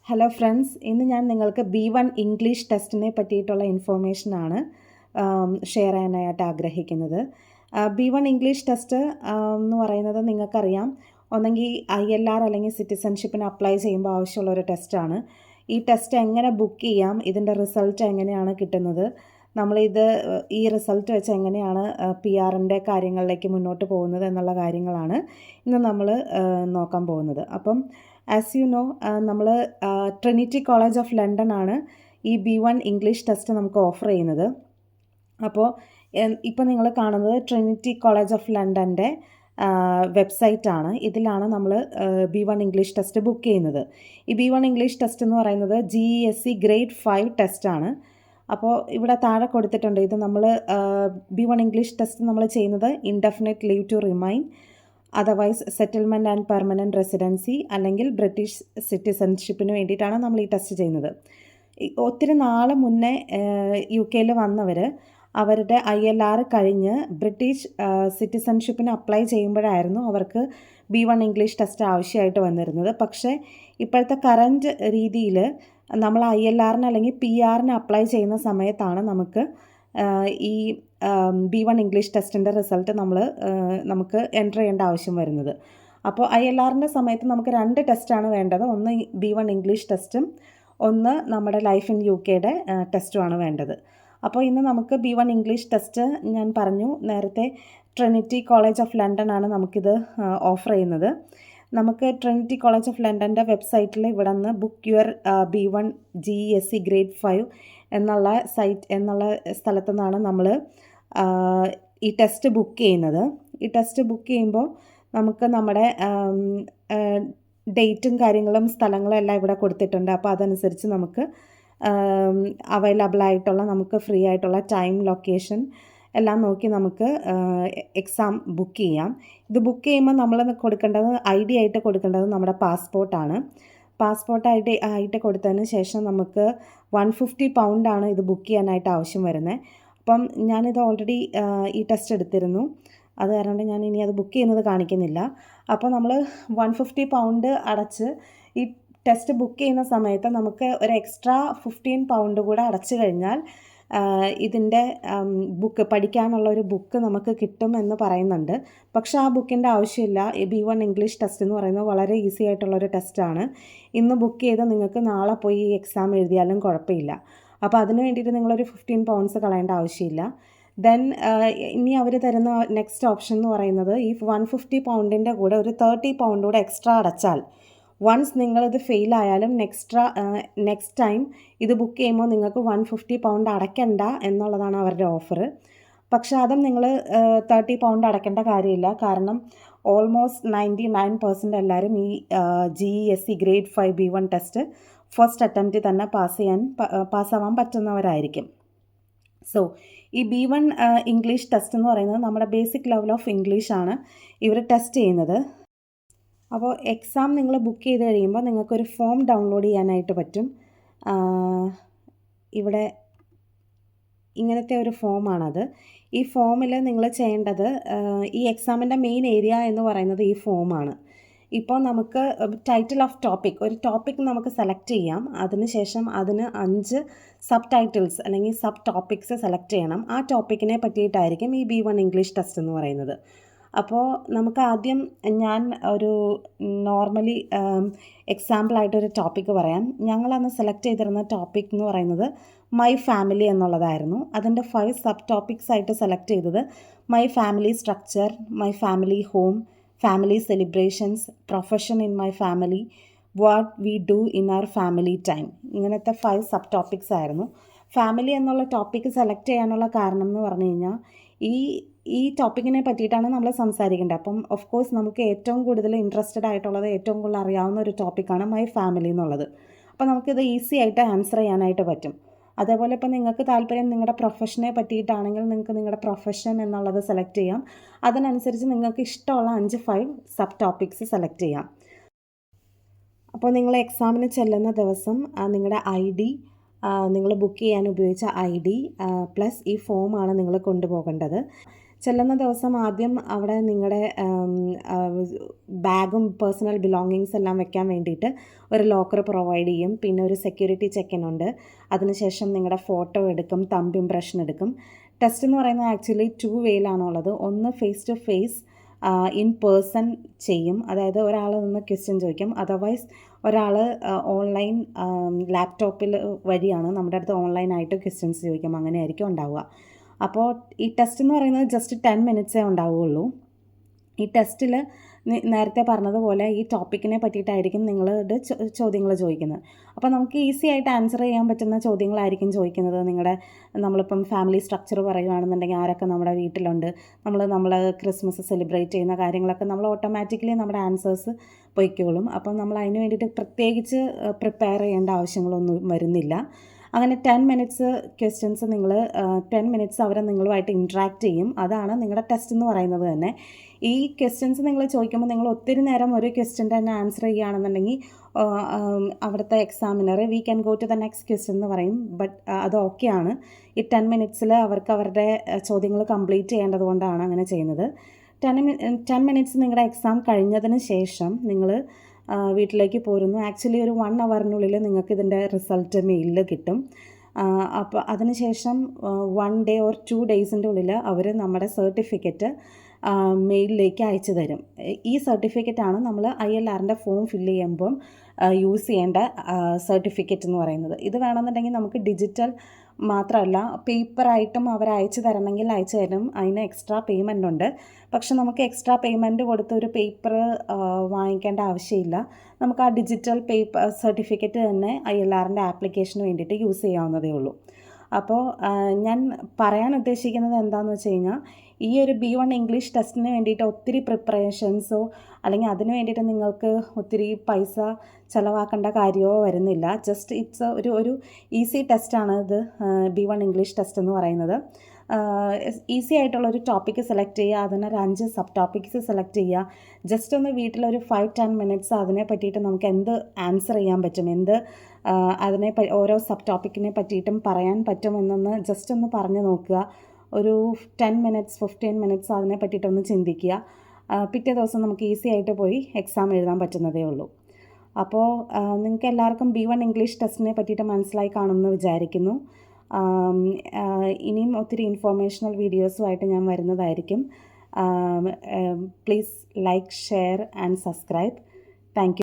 Hello friends, ഇന്ന് ഞാൻ നിങ്ങൾക്ക് B1 ഇംഗ്ലീഷ് ടെസ്റ്റിനെ പറ്റിയിട്ടുള്ള ഇൻഫോർമേഷനാണ് ഷെയർ ചെയ്യാനായിട്ട് ആഗ്രഹിക്കുന്നത്. B1 ഇംഗ്ലീഷ് ടെസ്റ്റ് എന്ന് പറയുന്നത് നിങ്ങൾക്കറിയാം, ഒന്നെങ്കിൽ ILR അല്ലെങ്കിൽ സിറ്റിസൺഷിപ്പിന് അപ്ലൈ ചെയ്യുമ്പോൾ ആവശ്യമുള്ളൊരു ടെസ്റ്റാണ്. ഈ ടെസ്റ്റ് എങ്ങനെ ബുക്ക് ചെയ്യാം, ഇതിൻ്റെ റിസൾട്ട് എങ്ങനെയാണ് കിട്ടുന്നത്, നമ്മളിത് ഈ റിസൾട്ട് വെച്ച് എങ്ങനെയാണ് PR-ൻ്റെ കാര്യങ്ങളിലേക്ക് മുന്നോട്ട് പോകുന്നത് എന്നുള്ള കാര്യങ്ങളാണ് ഇന്ന് നമ്മൾ നോക്കാൻ പോകുന്നത്. അപ്പം ആസ് യു നോ, നമ്മൾ ട്രിനിറ്റി കോളേജ് ഓഫ് ലണ്ടൻ ആണ് ഈ B1 ഇംഗ്ലീഷ് ടെസ്റ്റ് നമുക്ക് ഓഫർ ചെയ്യുന്നത്. അപ്പോൾ ഇപ്പോൾ നിങ്ങൾ കാണുന്നത് ട്രിനിറ്റി കോളേജ് ഓഫ് ലണ്ടൻ്റെ വെബ്സൈറ്റാണ്. ഇതിലാണ് നമ്മൾ B1 ഇംഗ്ലീഷ് ടെസ്റ്റ് ബുക്ക് ചെയ്യുന്നത്. ഈ B1 ഇംഗ്ലീഷ് ടെസ്റ്റ് എന്ന് പറയുന്നത് GESE ഗ്രേഡ് 5 ടെസ്റ്റാണ്. അപ്പോൾ ഇവിടെ താഴെ കൊടുത്തിട്ടുണ്ട്, ഇത് നമ്മൾ B1 ഇംഗ്ലീഷ് ടെസ്റ്റ് നമ്മൾ ചെയ്യുന്നത് indefinite leave to remain, otherwise settlement and permanent residency അല്ലെങ്കിൽ ബ്രിട്ടീഷ് സിറ്റിസൺഷിപ്പിന് വേണ്ടിയിട്ടാണ് നമ്മൾ ഈ ടെസ്റ്റ് ചെയ്യുന്നത്. ഒത്തിരി നാൾ മുന്നേ UK വന്നവർ അവരുടെ ILR കഴിഞ്ഞ് ബ്രിട്ടീഷ് സിറ്റിസൺഷിപ്പിന് അപ്ലൈ ചെയ്യുമ്പോഴായിരുന്നു അവർക്ക് B1 ഇംഗ്ലീഷ് ടെസ്റ്റ് ആവശ്യമായിട്ട് വന്നിരുന്നത്. പക്ഷേ ഇപ്പോഴത്തെ കറൻറ്റ് രീതിയിൽ നമ്മൾ ILRന് അല്ലെങ്കിൽ PR-ന് അപ്ലൈ ചെയ്യുന്ന സമയത്താണ് ഈ B1 ഇംഗ്ലീഷ് ടെസ്റ്റിൻ്റെ റിസൾട്ട് നമുക്ക് എൻ്റർ ചെയ്യേണ്ട ആവശ്യം വരുന്നത്. അപ്പോൾ ILRൻ്റെ സമയത്ത് നമുക്ക് 2 ടെസ്റ്റാണ് വേണ്ടത്. ഒന്ന് B1 ഇംഗ്ലീഷ് ടെസ്റ്റും ഒന്ന് നമ്മുടെ ലൈഫ് ഇൻ UKയുടെ ടെസ്റ്റുമാണ് വേണ്ടത്. അപ്പോൾ ഇന്ന് നമുക്ക് B1 ഇംഗ്ലീഷ് ടെസ്റ്റ് ഞാൻ പറഞ്ഞു നേരത്തെ, ട്രിനിറ്റി കോളേജ് ഓഫ് ലണ്ടൻ ആണ് നമുക്കിത് ഓഫർ ചെയ്യുന്നത്. നമുക്ക് ട്രിനിറ്റി കോളേജ് ഓഫ് ലണ്ടൻ്റെ വെബ്സൈറ്റിൽ ഇവിടെ നിന്ന് book your B1 GESE grade 5 എന്നുള്ള സ്ഥലത്തു നിന്നാണ് നമ്മൾ ഈ ടെസ്റ്റ് ബുക്ക് ചെയ്യുന്നത്. ഈ ടെസ്റ്റ് ബുക്ക് ചെയ്യുമ്പോൾ നമുക്ക് നമ്മുടെ ഡേറ്റും കാര്യങ്ങളും സ്ഥലങ്ങളും എല്ലാം ഇവിടെ കൊടുത്തിട്ടുണ്ട്. അപ്പോൾ അതനുസരിച്ച് നമുക്ക് അവൈലബിൾ ആയിട്ടുള്ള നമുക്ക് ഫ്രീ ആയിട്ടുള്ള ടൈം, ലൊക്കേഷൻ എല്ലാം നോക്കി നമുക്ക് എക്സാം ബുക്ക് ചെയ്യാം. ഇത് ബുക്ക് ചെയ്യുമ്പോൾ നമ്മൾ കൊടുക്കേണ്ടത് ID ആയിട്ട് കൊടുക്കേണ്ടത് നമ്മുടെ പാസ്പോർട്ടാണ്. പാസ്പോർട്ട് ആയിട്ട് കൊടുത്തതിന് ശേഷം നമുക്ക് 150 പൗണ്ടാണ് ഇത് ബുക്ക് ചെയ്യാനായിട്ട് ആവശ്യം വരുന്നത്. അപ്പം ഞാനിത് ഓൾറെഡി ഈ ടെസ്റ്റ് എടുത്തിരുന്നു, അത് കാരണം ഞാൻ ഇനി അത് ബുക്ക് ചെയ്യുന്നത് കാണിക്കുന്നില്ല. അപ്പോൾ നമ്മൾ 150 പൗണ്ട് അടച്ച് ഈ ടെസ്റ്റ് ബുക്ക് ചെയ്യുന്ന സമയത്ത് നമുക്ക് ഒരു എക്സ്ട്രാ 15 പൗണ്ട് കൂടെ അടച്ചു കഴിഞ്ഞാൽ ഇതിൻ്റെ പഠിക്കാനുള്ള ഒരു ബുക്ക് നമുക്ക് കിട്ടുമെന്ന് പറയുന്നുണ്ട്. പക്ഷേ ആ ബുക്കിൻ്റെ ആവശ്യമില്ല. ഈ B1 ഇംഗ്ലീഷ് ടെസ്റ്റ് എന്ന് പറയുന്നത് വളരെ ഈസി ആയിട്ടുള്ളൊരു ടെസ്റ്റാണ്. ഇന്ന് ബുക്ക് ചെയ്ത് നിങ്ങൾക്ക് നാളെ പോയി ഈ എക്സാം എഴുതിയാലും കുഴപ്പമില്ല. അപ്പോൾ അതിന് വേണ്ടിയിട്ട് നിങ്ങളൊരു 15 പൗണ്ട്സ് കളയേണ്ട ആവശ്യമില്ല. ദെൻ ഇനി അവർ തരുന്ന നെക്സ്റ്റ് ഓപ്ഷൻ എന്ന് പറയുന്നത് ഈ 150 പൗണ്ടിൻ്റെ കൂടെ ഒരു 30 പൗണ്ട് കൂടെ എക്സ്ട്രാ അടച്ചാൽ, വൺസ് നിങ്ങളിത് ഫെയിലായാലും നെക്സ്റ്റ് ടൈം ഇത് ബുക്ക് ചെയ്യുമ്പോൾ നിങ്ങൾക്ക് 150 പൗണ്ട് അടയ്ക്കണ്ട എന്നുള്ളതാണ് അവരുടെ ഓഫർ. പക്ഷേ അതും നിങ്ങൾ 30 പൗണ്ട് അടയ്ക്കേണ്ട കാര്യമില്ല. കാരണം ഓൾമോസ്റ്റ് 99% എല്ലാവരും ഈ GESE grade 5 B1 test first attempt തന്നെ പാസ്സാവാൻ പറ്റുന്നവരായിരിക്കും. സോ ഈ B1 ഇംഗ്ലീഷ് ടെസ്റ്റ് എന്ന് പറയുന്നത് നമ്മുടെ ബേസിക് ലെവൽ ഓഫ് ഇംഗ്ലീഷാണ് ഇവർ ടെസ്റ്റ് ചെയ്യുന്നത്. അപ്പോൾ എക്സാം നിങ്ങൾ ബുക്ക് ചെയ്ത് കഴിയുമ്പോൾ നിങ്ങൾക്കൊരു ഫോം ഡൗൺലോഡ് ചെയ്യാനായിട്ട് പറ്റും. ഇവിടെ ഇങ്ങനത്തെ ഒരു ഫോമാണത്. ഈ ഫോമിൽ നിങ്ങൾ ചെയ്യേണ്ടത്, ഈ എക്സാമിൻ്റെ മെയിൻ ഏരിയ എന്ന് പറയുന്നത് ഈ ഫോമാണ്. ഇപ്പോൾ നമുക്ക് ടൈറ്റിൽ ഓഫ് ടോപ്പിക്, ഒരു ടോപ്പിക് നമുക്ക് സെലക്ട് ചെയ്യാം. അതിനുശേഷം അതിന് 5 സബ് ടൈറ്റിൽസ് അല്ലെങ്കിൽ സബ് ടോപ്പിക്സ് സെലക്ട് ചെയ്യണം. ആ ടോപ്പിക്കിനെ പറ്റിയിട്ടായിരിക്കും ഈ B1 ഇംഗ്ലീഷ് ടെസ്റ്റ് എന്ന് പറയുന്നത്. അപ്പോൾ നമുക്ക് ആദ്യം ഞാൻ ഒരു നോർമലി എക്സാമ്പിളായിട്ടൊരു ടോപ്പിക്ക് പറയാം. ഞങ്ങളന്ന് സെലക്ട് ചെയ്തിരുന്ന ടോപ്പിക് എന്ന് പറയുന്നത് മൈ ഫാമിലി എന്നുള്ളതായിരുന്നു. അതിൻ്റെ 5 സബ് ടോപ്പിക്സ് ആയിട്ട് സെലക്ട് ചെയ്തത് my family structure, my family home, family celebrations, profession in my family, what we do in our family time. ഇങ്ങനത്തെ 5 സബ് ടോപ്പിക്സ് ആയിരുന്നു. ഫാമിലി എന്നുള്ള ടോപ്പിക്ക് സെലക്ട് ചെയ്യാനുള്ള കാരണം എന്ന് പറഞ്ഞു കഴിഞ്ഞാൽ ഈ ടോപ്പിക്കിനെ പറ്റിയിട്ടാണ് നമ്മൾ സംസാരിക്കേണ്ടത്. അപ്പം ഓഫ് കോഴ്സ് നമുക്ക് ഏറ്റവും കൂടുതൽ ഇൻട്രസ്റ്റഡ് ആയിട്ടുള്ളത്, ഏറ്റവും കൂടുതൽ അറിയാവുന്ന ഒരു ടോപ്പിക്കാണ് മൈ ഫാമിലി എന്നുള്ളത്. അപ്പോൾ നമുക്കിത് ഈസി ആയിട്ട് ആൻസർ ചെയ്യാനായിട്ട് പറ്റും. അതേപോലെ ഇപ്പോൾ നിങ്ങൾക്ക് താല്പര്യം നിങ്ങളുടെ പ്രൊഫഷനെ പറ്റിയിട്ടാണെങ്കിൽ നിങ്ങൾക്ക് നിങ്ങളുടെ പ്രൊഫഷൻ എന്നുള്ളത് സെലക്ട് ചെയ്യാം. അതിനനുസരിച്ച് നിങ്ങൾക്ക് ഇഷ്ടമുള്ള 5 സബ് ടോപ്പിക്സ് സെലക്ട് ചെയ്യാം. അപ്പോൾ നിങ്ങൾ എക്സാമിന് ചെല്ലുന്ന ദിവസം നിങ്ങളുടെ ID, നിങ്ങൾ ബുക്ക് ചെയ്യാൻ ഉപയോഗിച്ച ID പ്ലസ് ഈ ഫോമാണ് നിങ്ങൾ കൊണ്ടുപോകേണ്ടത്. ചെല്ലുന്ന ദിവസം ആദ്യം അവിടെ നിങ്ങളുടെ ബാഗും പേഴ്സണൽ ബിലോങ്ങിങ്സ് എല്ലാം വെക്കാൻ വേണ്ടിയിട്ട് ഒരു ലോക്കർ പ്രൊവൈഡ് ചെയ്യും. പിന്നെ ഒരു സെക്യൂരിറ്റി ചെക്ക് ഇൻ ഉണ്ട്. അതിനുശേഷം നിങ്ങളുടെ ഫോട്ടോ എടുക്കും, തമ്പ് ഇംപ്രഷൻ എടുക്കും. ടെസ്റ്റ് എന്ന് പറയുന്നത് ആക്ച്വലി 2 വേയിലാണുള്ളത്. ഒന്ന് face to face in person ചെയ്യും, അതായത് ഒരാൾ നിന്ന് ക്വസ്റ്റ്യൻ ചോദിക്കും. അതർവൈസ് ഒരാൾ ഓൺലൈൻ ലാപ്ടോപ്പിൽ വഴിയാണ് നമ്മുടെ അടുത്ത് ഓൺലൈനായിട്ട് ക്വസ്റ്റ്യൻസ് ചോദിക്കും. അങ്ങനെയായിരിക്കും ഉണ്ടാവുക. അപ്പോൾ ഈ ടെസ്റ്റ് എന്ന് പറയുന്നത് ജസ്റ്റ് 10 മിനിറ്റ്സേ ഉണ്ടാവുകയുള്ളൂ. ഈ ടെസ്റ്റിൽ നേരത്തെ പറഞ്ഞതുപോലെ ഈ ടോപ്പിക്കിനെ പറ്റിയിട്ടായിരിക്കും നിങ്ങളുടെ ചോദ്യങ്ങൾ ചോദിക്കുന്നത്. അപ്പോൾ നമുക്ക് ഈസി ആയിട്ട് ആൻസർ ചെയ്യാൻ പറ്റുന്ന ചോദ്യങ്ങളായിരിക്കും ചോദിക്കുന്നത്. നമ്മളിപ്പം ഫാമിലി സ്ട്രക്ചർ പറയുകയാണെന്നുണ്ടെങ്കിൽ ആരൊക്കെ നമ്മുടെ വീട്ടിലുണ്ട്, നമ്മൾ ക്രിസ്മസ് സെലിബ്രേറ്റ് ചെയ്യുന്ന കാര്യങ്ങളൊക്കെ നമ്മൾ ഓട്ടോമാറ്റിക്കലി നമ്മുടെ ആൻസേഴ്സ് പൊയ്ക്കോളും. അപ്പം നമ്മൾ അതിന് വേണ്ടിയിട്ട് പ്രത്യേകിച്ച് പ്രിപ്പയർ ചെയ്യേണ്ട ആവശ്യങ്ങളൊന്നും വരുന്നില്ല. അങ്ങനെ 10 മിനിറ്റ്സ് ക്വസ്റ്റ്യൻസ് 10 മിനിറ്റ്സ് അവർ നിങ്ങളുമായിട്ട് ഇൻട്രാക്ട് ചെയ്യും. അതാണ് നിങ്ങളുടെ ടെസ്റ്റ് എന്ന് പറയുന്നത് തന്നെ. ഈ ക്വസ്റ്റ്യൻസ് നിങ്ങൾ ചോദിക്കുമ്പോൾ നിങ്ങൾ ഒത്തിരി നേരം ഒരു ക്വസ്റ്റ്യൻ്റെ തന്നെ ആൻസർ ചെയ്യുകയാണെന്നുണ്ടെങ്കിൽ അവിടുത്തെ examiner we can go to the next question എന്ന് പറയും. ബട്ട് അത് ഓക്കെയാണ്. ഈ 10 മിനിറ്റ്സിൽ അവർക്ക് അവരുടെ ചോദ്യങ്ങൾ കംപ്ലീറ്റ് ചെയ്യേണ്ടത് കൊണ്ടാണ് അങ്ങനെ ചെയ്യുന്നത്. 10 മിനിറ്റ്സ് നിങ്ങളുടെ എക്സാം കഴിഞ്ഞതിന് ശേഷം നിങ്ങൾ വീട്ടിലേക്ക് പോരുന്നു. ആക്ച്വലി ഒരു 1 അവറിനുള്ളിൽ നിങ്ങൾക്ക് ഇതിൻ്റെ റിസൾട്ട് മെയിലിൽ കിട്ടും. അപ്പോൾ അതിനുശേഷം 1 ഡേ ഓർ 2 ഡേയ്സിൻ്റെ ഉള്ളിൽ അവർ നമ്മുടെ സർട്ടിഫിക്കറ്റ് മെയിലിലേക്ക് അയച്ചു തരും. ഈ സർട്ടിഫിക്കറ്റാണ് നമ്മൾ ILRൻ്റെ ഫോം ഫില്ല് ചെയ്യുമ്പം യൂസ് ചെയ്യേണ്ട സർട്ടിഫിക്കറ്റ് എന്ന് പറയുന്നത്. ഇത് വേണമെന്നുണ്ടെങ്കിൽ നമുക്ക് ഡിജിറ്റൽ മാത്രമല്ല പേപ്പറായിട്ടും അവർ അയച്ചു തരണമെങ്കിൽ അയച്ചു തരും. അതിന് എക്സ്ട്രാ പേയ്മെൻ്റ് ഉണ്ട്. പക്ഷെ നമുക്ക് എക്സ്ട്രാ പേയ്മെൻറ്റ് കൊടുത്ത് ഒരു പേപ്പർ വാങ്ങിക്കേണ്ട ആവശ്യമില്ല. നമുക്ക് ആ ഡിജിറ്റൽ പേപ്പർ സർട്ടിഫിക്കറ്റ് തന്നെ ILRൻ്റെ ആപ്ലിക്കേഷന് വേണ്ടിയിട്ട് യൂസ് ചെയ്യാവുന്നതേ ഉള്ളൂ. അപ്പോൾ ഞാൻ പറയാൻ ഉദ്ദേശിക്കുന്നത് എന്താണെന്ന് വെച്ച് കഴിഞ്ഞാൽ, ഈ ഒരു B1 ഇംഗ്ലീഷ് ടെസ്റ്റിന് വേണ്ടിയിട്ട് ഒത്തിരി പ്രിപ്പറേഷൻസോ അല്ലെങ്കിൽ അതിന് വേണ്ടിയിട്ട് നിങ്ങൾക്ക് ഒത്തിരി പൈസ ചിലവാക്കേണ്ട കാര്യമോ വരുന്നില്ല. ജസ്റ്റ് ഇറ്റ്സ് ഒരു ഈസി ടെസ്റ്റാണ് ഇത്. B1 ഇംഗ്ലീഷ് ടെസ്റ്റ് എന്ന് പറയുന്നത് ഈസി ആയിട്ടുള്ളൊരു ടോപ്പിക്ക് സെലക്ട് ചെയ്യുക, അതിനൊരു 5 സബ് ടോപ്പിക്സ് സെലക്ട് ചെയ്യുക. ജസ്റ്റ് ഒന്ന് വീട്ടിലൊരു 5-10 മിനിറ്റ്സ് അതിനെ പറ്റിയിട്ട് നമുക്ക് എന്ത് ആൻസർ ചെയ്യാൻ പറ്റും, ഓരോ സബ് ടോപ്പിക്കിനെ പറ്റിയിട്ടും പറയാൻ പറ്റുമെന്നൊന്ന് ജസ്റ്റ് ഒന്ന് പറഞ്ഞു നോക്കുക. ഒരു 10 മിനിറ്റ്സ് 15 മിനിറ്റ്സ് അതിനെ പറ്റിയിട്ടൊന്ന് ചിന്തിക്കുക. പിറ്റേ ദിവസം നമുക്ക് ഈസി ആയിട്ട് പോയി എക്സാം എഴുതാൻ പറ്റുന്നതേ ഉള്ളൂ. അപ്പോൾ നിങ്ങൾക്ക് എല്ലാവർക്കും B1 ഇംഗ്ലീഷ് ടെസ്റ്റിനെ പറ്റിയിട്ട് മനസ്സിലായി കാണുമെന്ന് വിചാരിക്കുന്നു. ഇനിയും ഒത്തിരി ഇൻഫോർമേഷണൽ വീഡിയോസുമായിട്ട് ഞാൻ വരുന്നതായിരിക്കും. Please like, share and subscribe. Thank you.